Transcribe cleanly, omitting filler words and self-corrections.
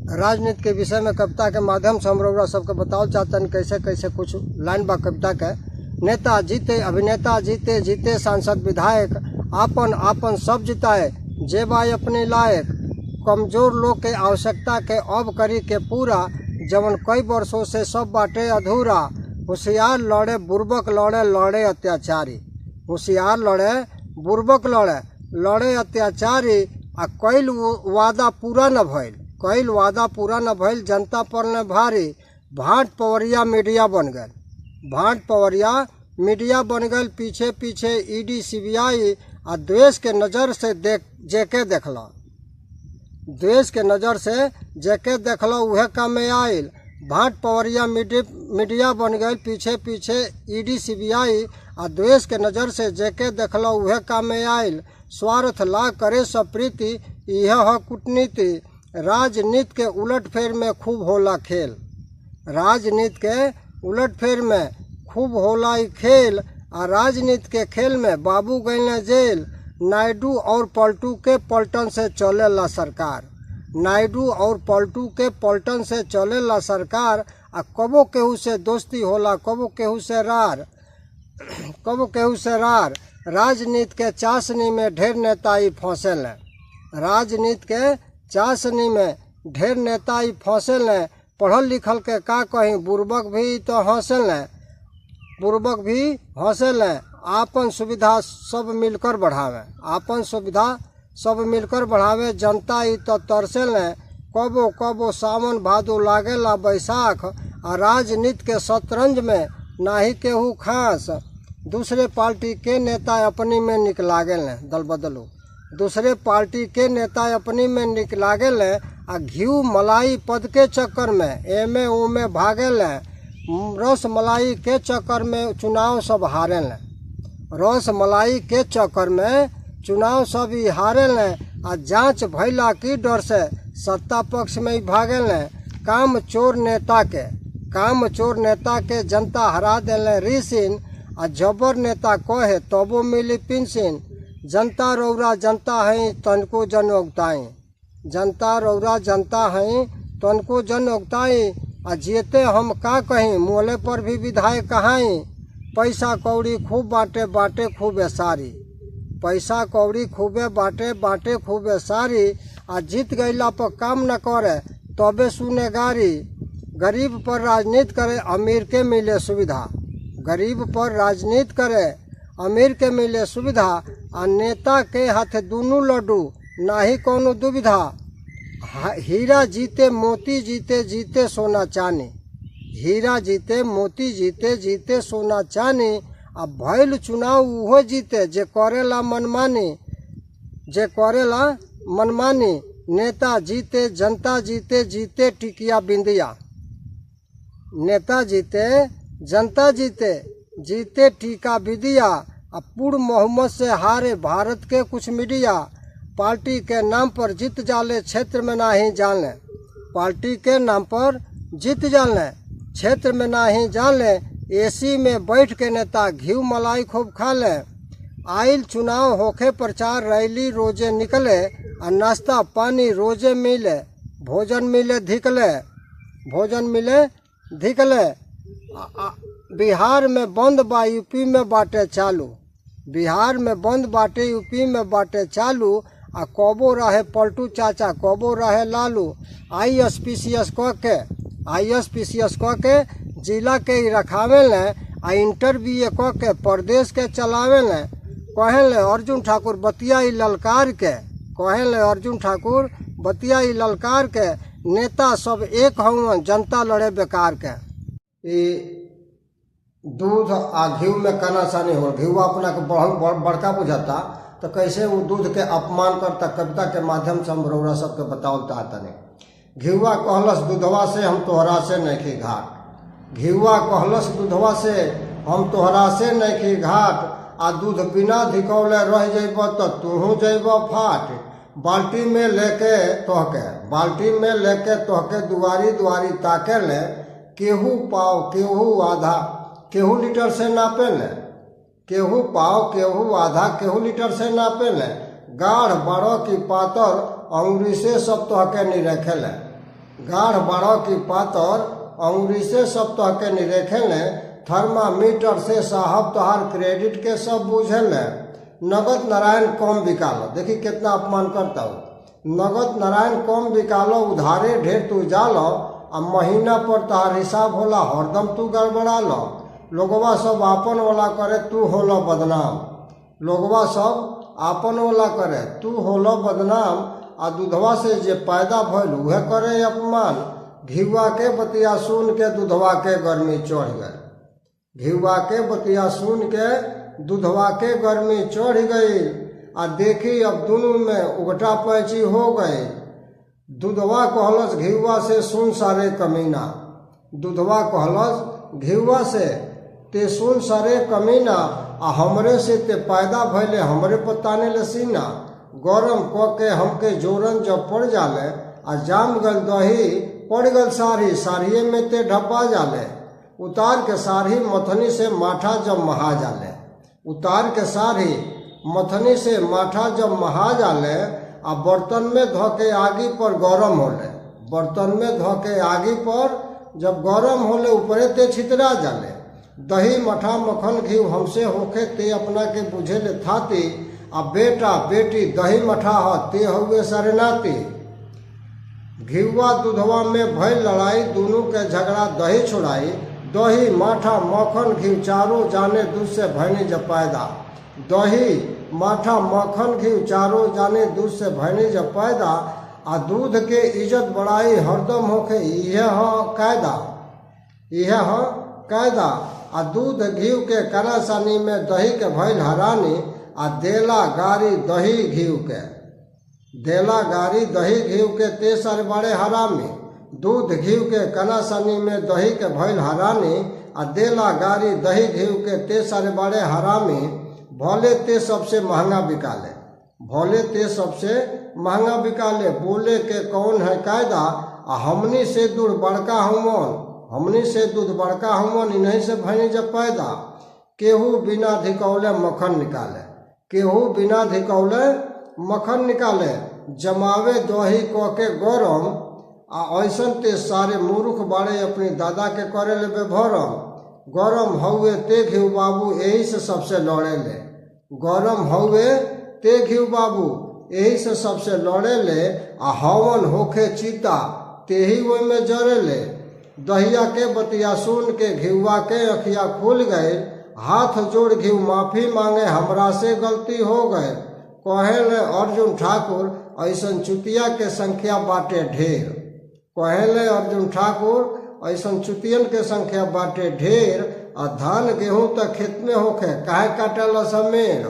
राजनीति के विषय में कविता के माध्यम से हम रउरा सबके बताओ चाहते हैं कैसे कैसे कुछ लाइन बा कविता के। नेता जीते, अभिनेता जीते, जीते सांसद विधायक, आपन आपन सब जिताए, जे बाई अपने लायक। कमजोर लोग के आवश्यकता के अब करी के पूरा, जवन कई वर्षों से सब बाटे अधूरा। होशियार लड़े बुर्बक लड़े, लड़े अत्याचारी। होशियार लड़े बुर्बक लड़े, लड़े अत्याचारी। आ कईल वादा पूरा न भइल, कईल वादा पूरा न भइल, जनता पर न भारी। भाट पवरिया मीडिया बन गए, भाट पवरिया मीडिया बन गए। पीछे पीछे ईडी सीबीआई आ द्वेष के नज़र से जेके देखला, द्वेष के नज़र से जेके देखला उहे काम में आयल। भाट पवरिया मीडिया बन गए। पीछे पीछे ईडी सीबीआई आ द्वेष के नज़र से जेके देखला उहे काम में आयल। स्वार्थ ला करे सब प्रीति, यह है कूटनीति। राजनीति के उलट फेर में खूब होला खेल, राजनीति के उलट फेर में खूब होला खेल। आ राजनीति के खेल में बाबू गए जेल। नायडू और पलटू के पलटन से चलेला सरकार, नायडू और पलटू के पलटन से चलेला सरकार। आ कबो केहू से दोस्ती होला, कबो केहू से रार, कबो केहू से रार। राजनीति के चाशनी में ढेर नेता ही फंसेल, राजनीति के चाशनी में ढेर नेता ही फंसेल। पढ़ल लिखल के का कहीं, बुर्बक भी तो हंसेल, बुर्बक भी हंसेल। आपन सुविधा सब मिलकर बढ़ावे, आपन सुविधा सब मिलकर बढ़ावे। जनता ही तो तरसेल, कबो कबो सावन भादो लागेला बैसाख। आ राजनीति के शतरंज में नाही केहू खास। दूसरे पार्टी के नेता अपनी में निकलागेल, दल बदलो। दूसरे पार्टी के नेता अपनी में निकलागेल। आ घीव मलाई पद के चक्कर में एमे ओमे भागेल। रस मलाई के चक्कर में चुनाव सब हारेल, रस मलाई के चक्कर में चुनाव सब ही हारेल। आ जांच भैला की डर से सत्ता पक्ष में ही भागेल। काम चोर नेता के, काम चोर नेता के जनता हरा देले रीसिन। आ जबर नेता कहे तबो मिली पेंशन। जनता रौरा जनता है तनको जन उगताई, जनता रौरा जनता है तनको जन उगताई। आ जेते हम का कहीं, मोले पर भी विधायक कहाई। पैसा कौड़ी खूब बाटे, बाटे खूबे सारी, पैसा कौड़ी खूबे बाटे, बाटे खूबे सारी। आ जीत गईला पर काम न करे तबे सुने गारी। गरीब पर राजनीति करे, अमीर के मिले सुविधा, गरीब पर राजनीति करे, अमीर के मिले सुविधा। आ नेता के हाथ दूनू लड्डू, नाही कोनो दुविधा। हीरा जीते मोती जीते, जीते सोना चानी। हीरा जीते मोती जीते, जीते सोना चानी। आ भइल चुनाव उहो जीते जे करेला मनमानी, जे करेला मनमानी। नेता जीते जनता जीते, जीते टिकिया बिंदिया। नेता जीते जनता जीते, जीते टीका बिदिया। आ पूर्ण मोहम्मद से हारे भारत के कुछ मीडिया। पार्टी के नाम पर जीत जाले, क्षेत्र में नाही जाने, पार्टी के नाम पर जीत जाले, क्षेत्र में नाही जाने। एसी में बैठ के नेता घी मलाई खूब खा ले। आइल चुनाव होखे प्रचार रैली रोजे निकले। आ नाश्ता पानी रोजे मिले, भोजन मिले धिकले, भोजन मिले धिकले। बिहार में बंद बा, यूपी में बाटे चालू, बिहार में बंद बाटे, यूपी में बाटे चालू। आ कबो रहे पलटू चाचा, कबो रहे लालू। ISPCS कह के, ISPCS कह के जिला के ही रखावेल। आ इंटरव्यू कह के प्रदेश के चलावेल। कहेले अर्जुन ठाकुर बतिया ललकार के, कहेले अर्जुन ठाकुर बतिया ललकार के। नेता सब एक हवन, जनता लड़े बेकार के। दूध आ घी में कना सानी हो, घी अपना के बहुत बड़का बुझाता तो कैसे वो दूध के अपमान करता। कविता के माध्यम से हम रौरा सबके बताओ तातने। घीवा कहलस दूधवा से हम तोहरा से नहीं घाट, घीवा कहलस दूधवा से हम तोहरा से नहीं घाट। आ दूध बिना धिकौले रह जइब तो तूहू जइब फाट। बाल्टी में लेके तोहके, बाल्टी में लेके तोहके दुआरी दुआरी ताके ले। केहू पाव केहू आधा, केहू लीटर से नापे ले। केहू पाव केहू आधा, केहू लीटर से नापे ले। गाढ़ बड़ो की पातर अंगुरी से सब तोहके नहीं रखे ले। गाढ़ बाड़ो की पातर अंगुरी से सब तह के निरेखे ले, थर्मामीटर से साहब तोहार क्रेडिट के सब बूझे ले। नगद नारायण कम बिकालो, देखी कितना अपमान करता हूँ। नगद नारायण कम बिकालो, उधारे ढेर तू जालो, आ महीना पर तोहार हिसाब होला हरदम तू गड़बड़ा लो। लोगवा सब आपन वाला करे, तू होलो बदनाम। लोगवा सब आपन वाला करे, तू होलो बदनाम। आ दूधवा से जे पैदा भइल उहे करे अपमान। घिउआ के बतिया सुन के दूधवा के गर्मी चढ़ गई। घिउआ के बतिया सुन के दूधवा के गर्मी चढ़ गई। आ देखी अब दोनों में उगटा पैंची हो गई। दूधवा कहलस घिउआ से, सुन सारे कमीना। दूधवा कहलस घिउआ से, ते सुन सारे कमीना, आ हमरे से ते पैदा भइले, हमरे पताने ले सीना। गरम क के हमके जोरन जब पड़ जाले, आ जाम गल दही पड़ गल साड़ी, साड़िए में ते ढब्बा जाले। उतार के साड़ी मथनी से माठा जब महा जाले। उतार के साड़ी मथनी से माठा जब महा जाले, आ बर्तन में धो के आगी पर गरम होले। बर्तन में धो के आगी पर जब गरम होले, ऊपरे ते छितरा जाले। दही मठा मक्खन घी हमसे होखे, ते अपना के बुझे ले थाती। आ बेटा बेटी दही मठा ह, ते हुए सरनाती। घिउआ दूधवा में भइल लड़ाई, दोनों के झगड़ा दही छुड़ाई। दही माठा मक्खन घी चारों जाने दूध से भैनी जब पैदा। दही माठा मक्खन घी चारों जाने दूध से भैनी जब पैदा। आ दूध के इज्जत बढ़ाई हरदम होखे, यह कायदा। यह कायदा। आ दूध घीव के करासानी में दही के भइल हरानी। आ देला गारी दही घीव के, देला गारी दही घीव के, ते सर बड़े हरामी। दूध घीव के कनासनी में दही के भइल हरानी। आ देला गारी दही घीव के, ते सर बड़े हरामी। भले ते सबसे महंगा बिकाले, भले ते सबसे महंगा बिकाले। बोले के कौन है कायदा, आ हमनी से दूध बड़का हुमन, हमनी से दूध बड़का हुमन, इन्हीं से भैनी जब पैदा। केहू बिना धिकौले मक्खन निकाले, केहू बिना धिकौले मक्खन निकाले। जमावे दही क के गरम, आ ऐसन ते सारे मूर्ख बाड़े अपनी दादा के करे ले बेभरम। गरम हउए ते घिउ बाबू, यही से सबसे लड़े ले। गरम हउए ते घिउ बाबू, यही से सबसे लड़े ले। आ हवन होखे चीता, ते ही ओई में जरे ले। दहिया के बतिया सुन के घिउआ के अखिया खुल गए। हाथ जोड़ घिउ माफी मांगे, हमरा से गलती हो गए। कहे ले अर्जुन ठाकुर, ऐसन चुतिया के संख्या बाटे ढेर। कहे ले अर्जुन ठाकुर, ऐसन चुतियन के संख्या बाटे ढेर। आ धान गेहूं तक खेत में होखे, काहे काटेला समेर।